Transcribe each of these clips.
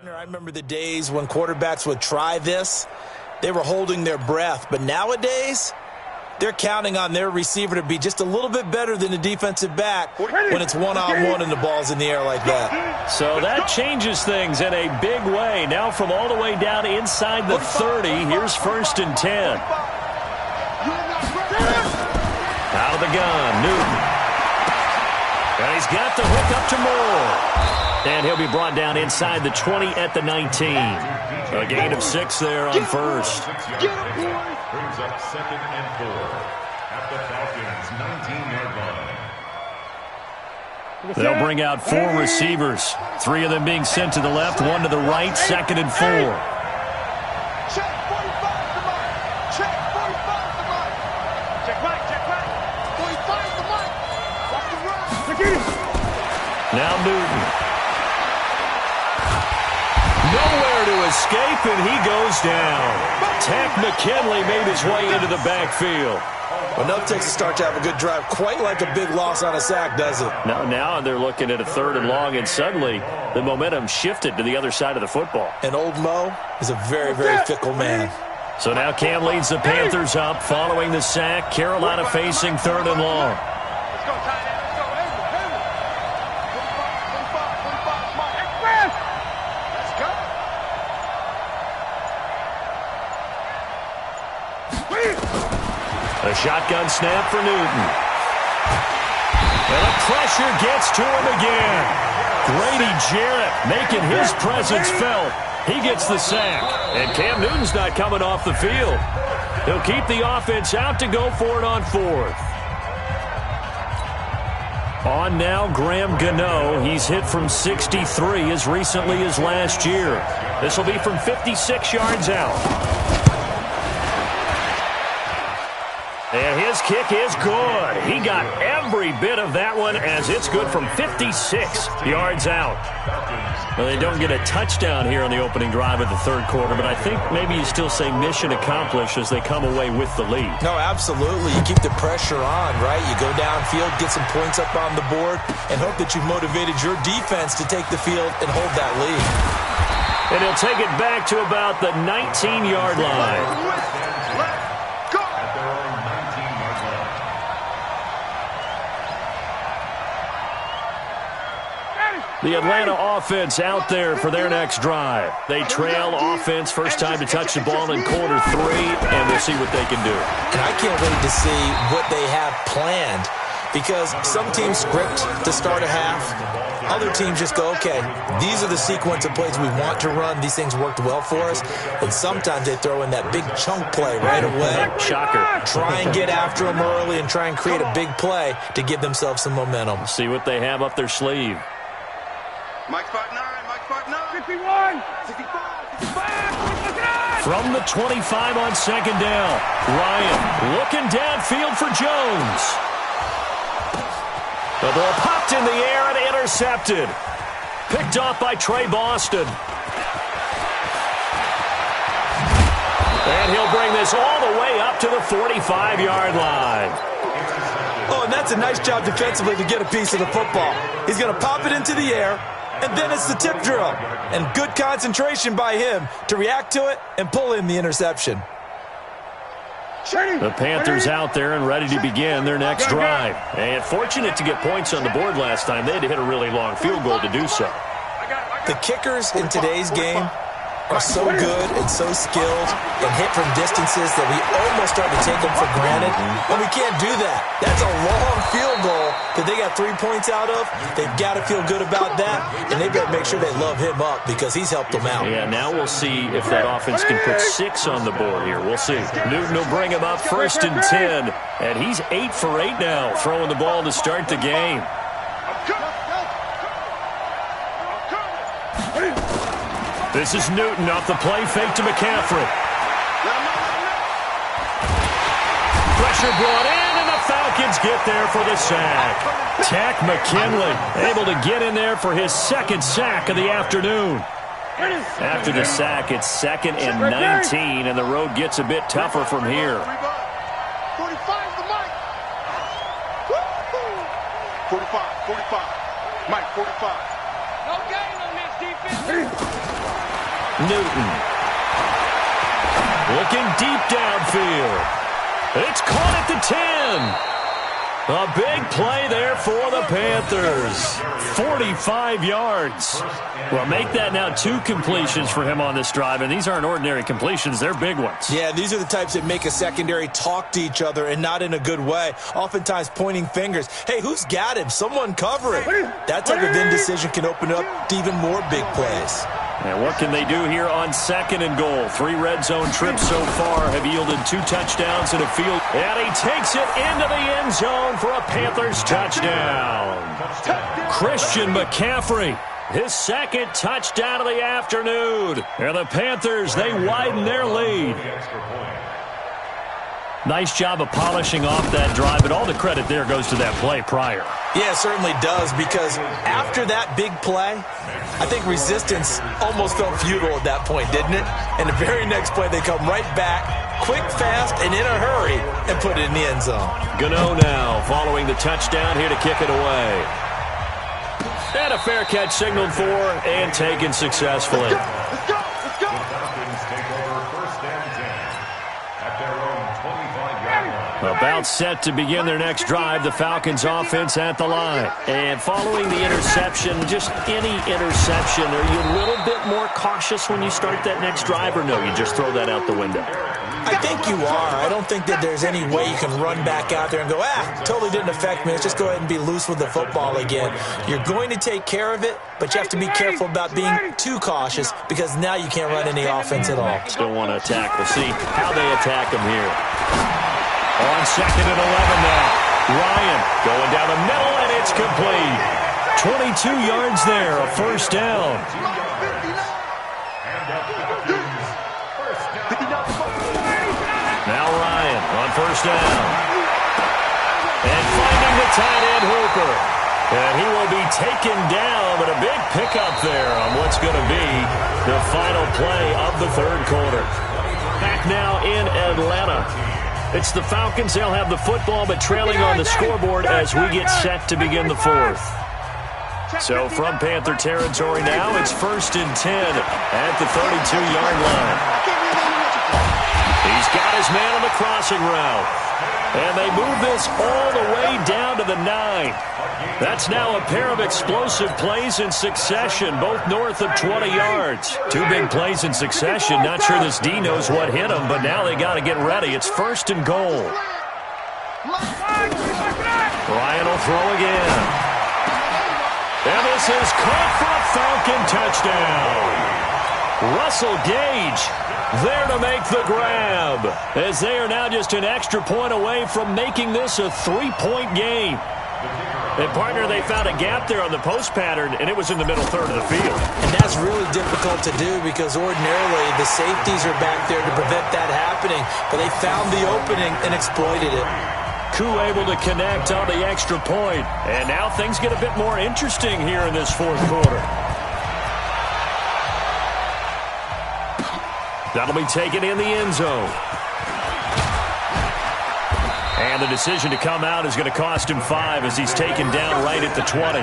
I remember the days when quarterbacks would try this. They were holding their breath. But nowadays, they're counting on their receiver to be just a little bit better than the defensive back when it's one-on-one and the ball's in the air like that. So that changes things in a big way. Now from all the way down inside the 30, here's 1st and 10. Out of the gun, Newton. And he's got the hook up to Moore. And he'll be brought down inside the 20 at the 19. A gain of 6 there on first. Brings up 2nd and 4 at the Falcons' 19-yard line. They'll bring out 4 receivers. 3 of them being sent to the left, 1 to the right, 2nd and 4. Check 45 to Mike. Check 45 to Mike. Check right, check right. 45 to Mike. Watch the run. Look at him. Now Newton. Nowhere to escape, and he goes down. Tack McKinley made his way into the backfield. Enough takes to start to have a good drive. Quite like a big loss on a sack, does it? Now they're looking at a 3rd and long, and suddenly the momentum shifted to the other side of the football. And old Mo is a very, very fickle man. So now Cam leads the Panthers up following the sack. Carolina facing 3rd and long. Let's go, tight end. Let's go. Hammer. 45, Mike. Express. Let's go. A shotgun snap for Newton. And the pressure gets to him again. Grady Jarrett making his presence felt. He gets the sack. And Cam Newton's not coming off the field. He'll keep the offense out to go for it on 4th. On now, Graham Gano. He's hit from 63 as recently as last year. This will be from 56 yards out. And his kick is good. He got every bit of that one as it's good from 56 yards out. Well, they don't get a touchdown here on the opening drive of the 3rd quarter, but I think maybe you still say mission accomplished as they come away with the lead. No, absolutely. You keep the pressure on, right? You go downfield, get some points up on the board, and hope that you've motivated your defense to take the field and hold that lead. And he'll take it back to about the 19-yard line. The Atlanta offense out there for their next drive. They trail offense, first time to touch the ball in quarter 3, and we'll see what they can do. And I can't wait to see what they have planned, because some teams script to start a half. Other teams just go, okay, these are the sequence of plays we want to run. These things worked well for us. And sometimes they throw in that big chunk play right away. Shocker. Try and get after them early and try and create a big play to give themselves some momentum. See what they have up their sleeve. Mike 5'9", Mike 5'9". 51, 65, 65. From the 25 on 2nd down, Ryan looking downfield for Jones. The ball popped in the air and intercepted. Picked off by Trey Boston. And he'll bring this all the way up to the 45-yard line. Oh, and that's a nice job defensively to get a piece of the football. He's going to pop it into the air, and then it's the tip drill. And good concentration by him to react to it and pull in the interception. The Panthers out there and ready to begin their next drive. And fortunate to get points on the board last time. They had to hit a really long field goal to do so. The kickers in today's game are so good and so skilled and hit from distances that we almost start to take them for granted. And we can't do that. That's a long field goal that they got 3 points out of. They've got to feel good about that, and they've got to make sure they love him up because he's helped them out. Yeah, now we'll see if that offense can put 6 on the board here. We'll see. Newton will bring him up 1st and 10, and he's 8 for 8 now, throwing the ball to start the game. This is Newton off the play fake to McCaffrey. Pressure brought in, and the Falcons get there for the sack. Tack McKinley able to get in there for his 2nd sack of the afternoon. After the sack, it's 2nd and 19, and the road gets a bit tougher from here. 45 to Mike. 45, 45. Mike, 45. No gain on this defense. Newton. Looking deep downfield. It's caught at the 10. A big play there for the Panthers. 45 yards. Well, make that now 2 completions for him on this drive, and these aren't ordinary completions. They're big ones. Yeah, these are the types that make a secondary talk to each other and not in a good way. Oftentimes pointing fingers. Hey, who's got him? Someone cover it. That type of indecision can open up to even more big plays. And what can they do here on 2nd and goal? 3 red zone trips so far have yielded 2 touchdowns and a field. And he takes it into the end zone for a Panthers touchdown. Christian McCaffrey, his 2nd touchdown of the afternoon. And the Panthers, they widen their lead. Nice job of polishing off that drive, but all the credit there goes to that play prior. Yeah, it certainly does, because after that big play, I think resistance almost felt futile at that point, didn't it? And the very next play, they come right back, quick, fast, and in a hurry, and put it in the end zone. Gano now following the touchdown here to kick it away. And a fair catch signaled for and taken successfully. Let's go! Let's go! The Falcons take over 1st and 10 at their own 25-yard line. About set to begin their next drive, the Falcons offense at the line. And following the interception, just any interception, are you a little bit more cautious when you start that next drive, or no, you just throw that out the window? I think you are. I don't think that there's any way you can run back out there and go, totally didn't affect me. Let's just go ahead and be loose with the football again. You're going to take care of it, but you have to be careful about being too cautious, because now you can't run any offense at all. Still want to attack. We'll see how they attack them here. On 2nd and 11 now. Ryan going down the middle, and it's complete. 22 yards there, a 1st down. Now Ryan on 1st down. And finding the tight end Hooper. And he will be taken down, but a big pickup there on what's going to be the final play of the 3rd quarter. Back now in Atlanta. It's the Falcons. They'll have the football, but trailing on the scoreboard as we get set to begin the 4th. So from Panther territory now, it's 1st and 10 at the 32-yard line. He's got his man on the crossing route. And they move this all the way down to the 9. That's now a pair of explosive plays in succession, both north of 20 yards. 2 big plays in succession. Not sure this D knows what hit him, but now they got to get ready. It's 1st and goal. Ryan will throw again. And this is caught for a Falcon touchdown. Russell Gage there to make the grab, as they are now just an extra point away from making this a 3-point game. And, partner, they found a gap there on the post pattern, and it was in the middle third of the field. And that's really difficult to do, because ordinarily the safeties are back there to prevent that happening. But they found the opening and exploited it. Koo able to connect on the extra point. And now things get a bit more interesting here in this 4th quarter. That'll be taken in the end zone. And the decision to come out is going to cost him 5 as he's taken down right at the 20.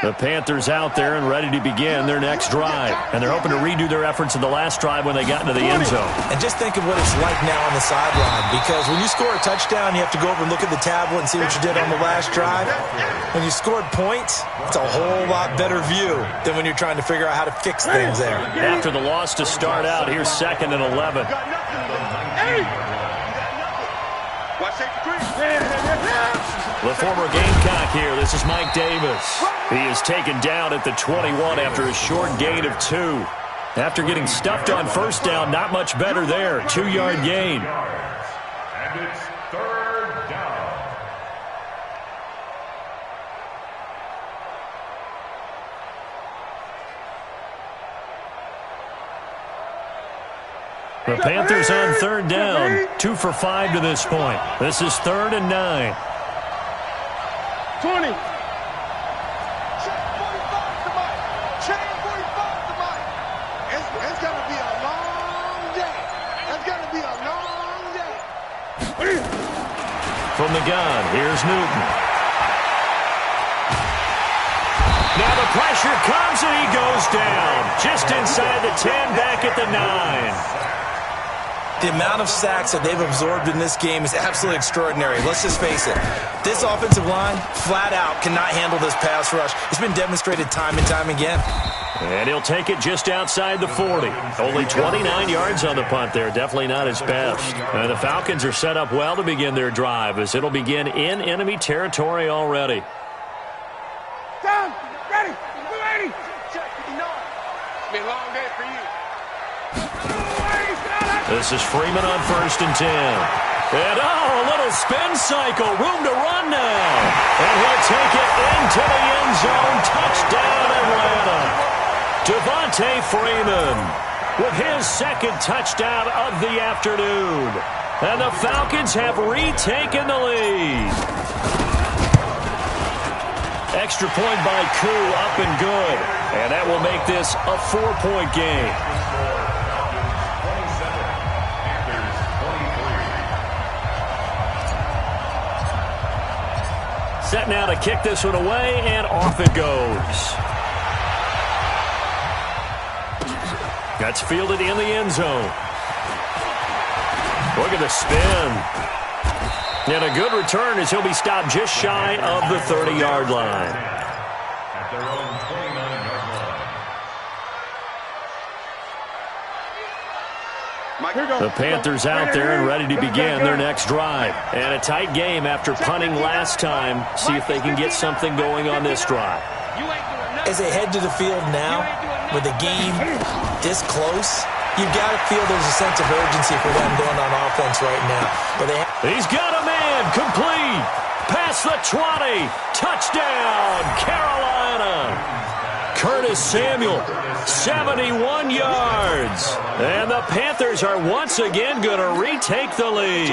The Panthers out there and ready to begin their next drive. And they're hoping to redo their efforts in the last drive when they got into the end zone. And just think of what it's like now on the sideline, because when you score a touchdown, you have to go over and look at the tablet and see what you did on the last drive. When you scored points, it's a whole lot better view than when you're trying to figure out how to fix things there. After the loss to start out, here's 2nd and 11. The former Gamecock here. This is Mike Davis. He is taken down at the 21 after a short gain of 2. After getting stuffed on 1st down, not much better there. 2-yard gain. And it's 3rd down. The Panthers on 3rd down. 2 for 5 to this point. This is 3rd and 9. 20. From the gun, here's Newton. Now the pressure comes and he goes down. Just inside the 10, back at the 9. The amount of sacks that they've absorbed in this game is absolutely extraordinary. Let's just face it. This offensive line, flat out, cannot handle this pass rush. It's been demonstrated time and time again. And he'll take it just outside the 40. Only 29 yards on the punt there. Definitely not his best. And the Falcons are set up well to begin their drive as it'll begin in enemy territory already. Down, ready, 280. Check, 59. It's been a long day for you. This is Freeman on 1st and 10. And, a little spin cycle. Room to run now. And he'll take it into the end zone. Touchdown, Atlanta. Devontae Freeman with his second touchdown of the afternoon. And the Falcons have retaken the lead. Extra point by Koo, up and good. And that will make this a 4-point game. Set now to kick this one away, and off it goes. That's fielded in the end zone. Look at the spin. And a good return as he'll be stopped just shy of the 30-yard line. At their own 29-yard line. The Panthers out there and ready to begin their next drive. And a tight game after punting last time. See if they can get something going on this drive. As they head to the field now, with the game this close, you've got to feel there's a sense of urgency for them going on offense right now. But he's got a man, complete, past the 20, touchdown, Carolina. Curtis Samuel, 71 yards. And the Panthers are once again going to retake the lead.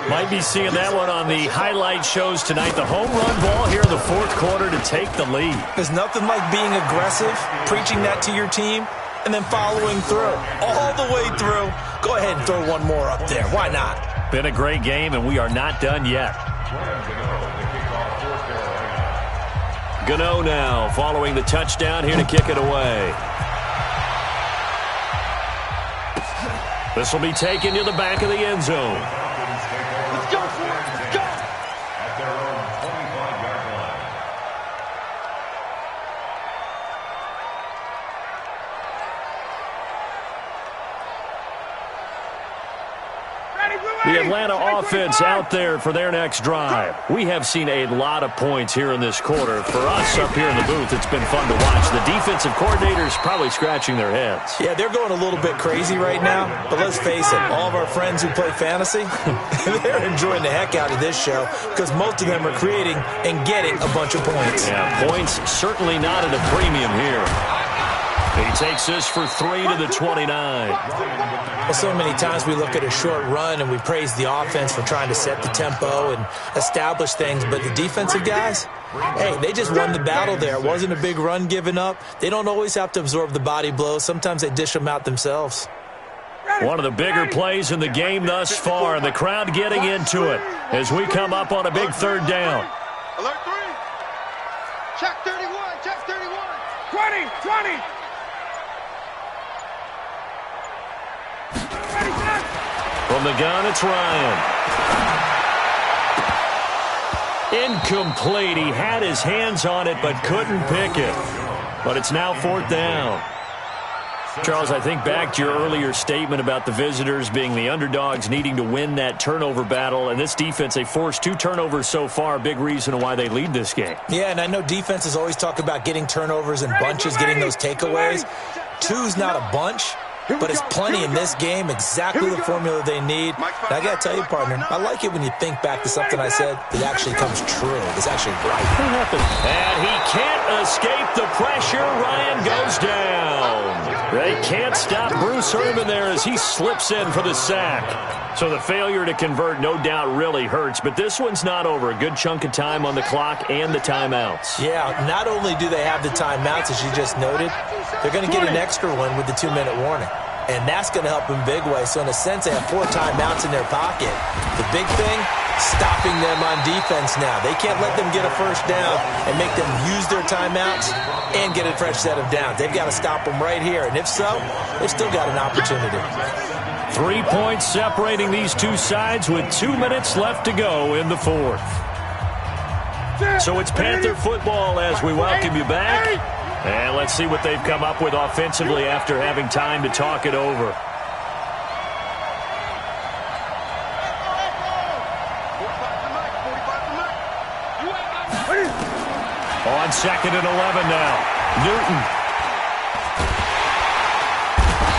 Might be seeing that one on the highlight shows tonight. The home run ball here in the fourth quarter to take the lead. There's nothing like being aggressive, preaching that to your team, and then following through. All the way through. Go ahead and throw one more up there. Why not? Been a great game, and we are not done yet. Gano now following the touchdown here to kick it away. This will be taken to the back of the end zone. Let's go for it. Let's go. At their own 25-yard line. The Atlanta offense out there for their next drive. We have seen a lot of points here in this quarter. For us up here in the booth, it's been fun to watch. The defensive coordinators probably scratching their heads. Yeah, they're going a little bit crazy right now. But let's face it, all of our friends who play fantasy, they're enjoying the heck out of this show because most of them are creating and getting a bunch of points. Yeah, points certainly not at a premium here. He takes this for 3 to the 29. Well, so many times we look at a short run and we praise the offense for trying to set the tempo and establish things, but the defensive guys, hey, they just won the battle there. It wasn't a big run given up. They don't always have to absorb the body blows. Sometimes they dish them out themselves. One of the bigger plays in the game thus far, and the crowd getting into it as we come up on a big third down. Alert 3. Check 31. Check 31. 20. From the gun, it's Ryan. Incomplete. He had his hands on it but couldn't pick it. But it's now fourth down. Charles, I think back to your earlier statement about the visitors being the underdogs needing to win that turnover battle. And this defense, they forced 2 turnovers so far. Big reason why they lead this game. Yeah, and I know defenses always talk about getting turnovers in bunches, getting those takeaways. 2's not a bunch. But it's plenty in this game, exactly the formula they need. And I got to tell you, partner, I like it when you think back to something I said that actually comes true. It's actually right. What happened? And he can't escape the pressure. Ryan goes down. They can't stop Bruce Irvin there as he slips in for the sack. So the failure to convert no doubt really hurts. But this one's not over. A good chunk of time on the clock and the timeouts. Yeah, not only do they have the timeouts, as you just noted, they're going to get an extra one with the 2-minute warning. And that's going to help in big way. So in a sense, they have 4 timeouts in their pocket. The big thing, stopping them on defense now. They can't let them get a first down and make them use their timeouts and get a fresh set of downs. They've got to stop them right here. And if so, they've still got an opportunity. 3 points separating these two sides with 2 minutes left to go in the fourth. So it's Panther football as we welcome you back. And let's see what they've come up with offensively after having time to talk it over. On 2nd and 11 now. Newton.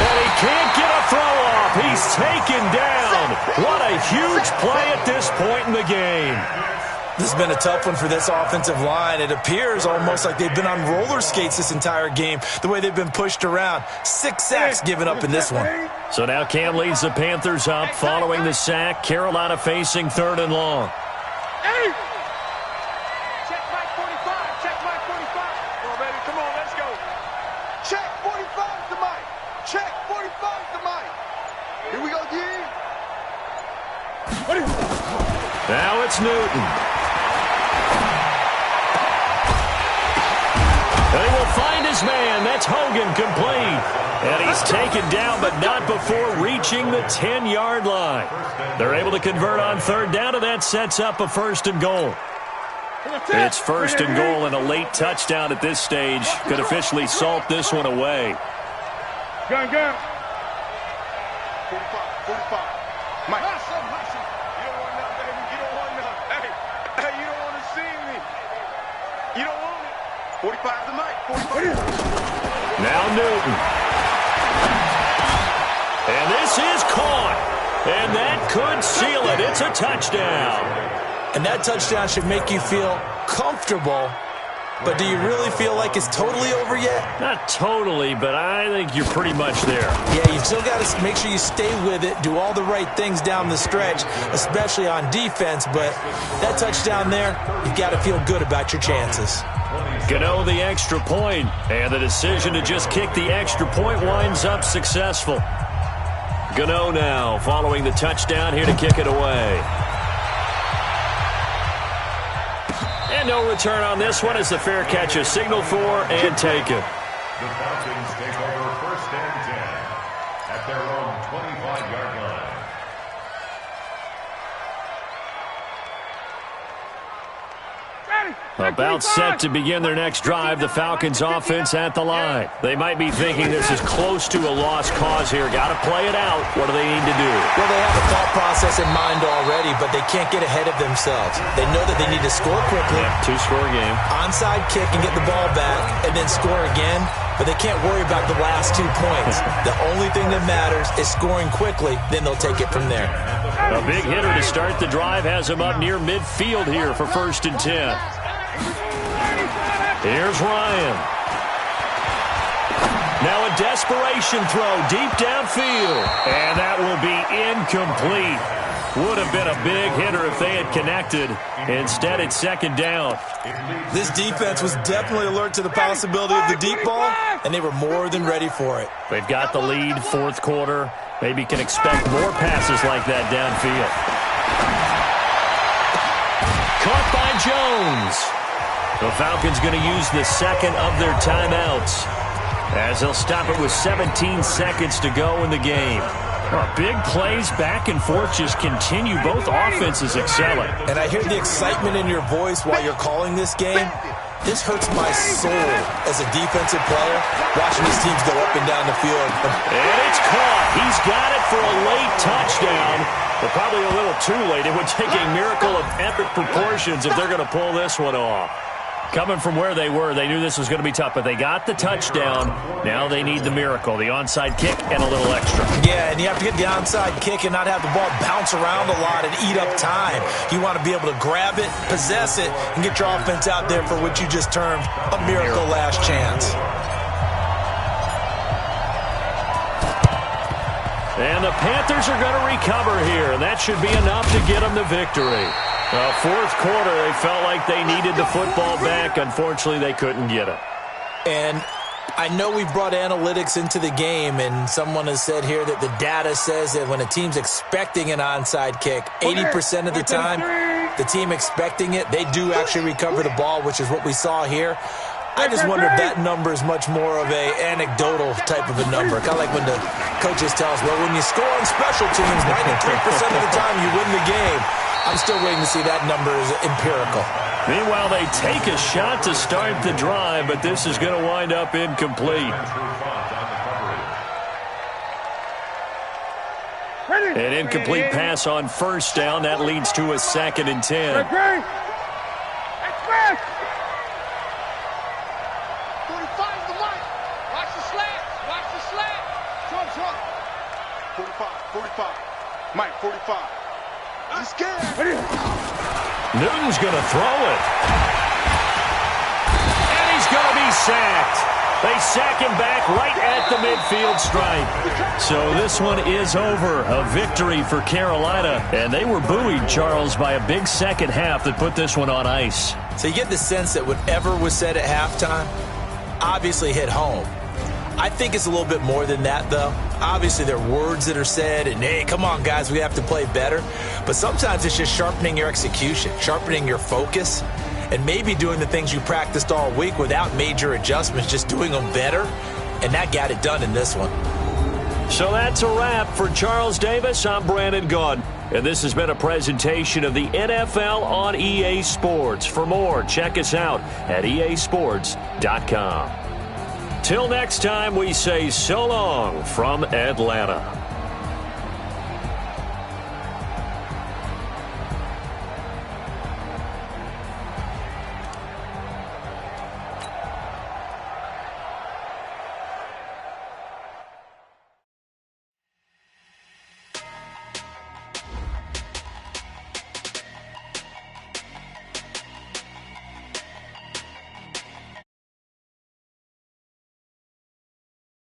And he can't get a throw off. He's taken down. What a huge play at this point in the game. This has been a tough one for this offensive line. It appears almost like they've been on roller skates this entire game, the way they've been pushed around. 6 sacks given up in this one. So now Cam leads the Panthers up following the sack. Carolina facing 3rd and long. Check Mike 45. Check Mike 45. Come on, baby. Come on, let's go. Check 45 to Mike. Check 45 to Mike. Here we go, D. Now it's Newton. They will find his man. That's Hogan complete. And he's taken down, but not before reaching the 10-yard line. They're able to convert on 3rd down, and that sets up a 1st and goal. It's 1st and goal, and a late touchdown at this stage could officially salt this one away. Gun. 45. 45. Mike. You don't want none, baby. You don't want none. Hey, you don't want to see me. You don't want it. 45 to Mike. 45. Now Newton. And this is caught. And that could seal it. It's a touchdown. And that touchdown should make you feel comfortable. But do you really feel like it's totally over yet? Not totally, but I think you're pretty much there. Yeah, you've still got to make sure you stay with it, do all the right things down the stretch, especially on defense. But that touchdown there, you've got to feel good about your chances. Gano the extra point, and the decision to just kick the extra point winds up successful. Gano now following the touchdown here to kick it away. And no return on this one as the fair catch is signaled for and taken. The Falcons take over 1st and 10 at their own 25-yard line. About set to begin their next drive, the Falcons offense at the line. They might be thinking this is close to a lost cause here. Got to play it out. What do they need to do? Well, they have a thought process in mind already, but they can't get ahead of themselves. They know that they need to score quickly. Yeah, 2-score game. Onside kick and get the ball back and then score again, but they can't worry about the last 2 points. The only thing that matters is scoring quickly, then they'll take it from there. A big hitter to start the drive has him up near midfield here for 1st and 10. Here's Ryan. Now a desperation throw deep downfield. And that will be incomplete. Would have been a big hitter if they had connected. Instead, it's 2nd down. This defense was definitely alert to the possibility of the deep ball, and they were more than ready for it. They've got the lead, 4th quarter. Maybe can expect more passes like that downfield. Caught by Jones. The Falcons going to use the 2nd of their timeouts as they'll stop it with 17 seconds to go in the game. Big plays back and forth just continue. Both offenses excelling. And I hear the excitement in your voice while you're calling this game. This hurts my soul as a defensive player, watching these teams go up and down the field. And it's caught. He's got it for a late touchdown, but probably a little too late. It would take a miracle of epic proportions if they're going to pull this one off. Coming from where they were, they knew this was going to be tough, but they got the touchdown. Now they need the miracle, the onside kick and a little extra. Yeah, and you have to get the onside kick and not have the ball bounce around a lot and eat up time. You want to be able to grab it, possess it, and get your offense out there for what you just termed a miracle last chance. And the Panthers are going to recover here, and that should be enough to get them the victory. 4th quarter, they felt like they needed the football back. Unfortunately, they couldn't get it. And I know we've brought analytics into the game, and someone has said here that the data says that when a team's expecting an onside kick, 80% of the time, the team expecting it, they do actually recover the ball, which is what we saw here. I just wonder if that number is much more of a anecdotal type of a number. Kind of like when the coaches tell us, well, when you score on special teams, 93% of the time you win the game. I'm still waiting to see that number is empirical. Meanwhile, they take a shot to start the drive, but this is going to wind up incomplete. An incomplete pass on first down. That leads to a 2nd and 10. 45. Mike, 45. He's scared. Newton's going to throw it. And he's going to be sacked. They sack him back right at the midfield stripe. So this one is over. A victory for Carolina. And they were buoyed, Charles, by a big second half that put this one on ice. So you get the sense that whatever was said at halftime obviously hit home. I think it's a little bit more than that, though. Obviously, there are words that are said, and, hey, come on, guys, we have to play better. But sometimes it's just sharpening your execution, sharpening your focus, and maybe doing the things you practiced all week without major adjustments, just doing them better. And that got it done in this one. So that's a wrap. For Charles Davis, I'm Brandon Gaudin. And this has been a presentation of the NFL on EA Sports. For more, check us out at easports.com. Till next time, we say so long from Atlanta.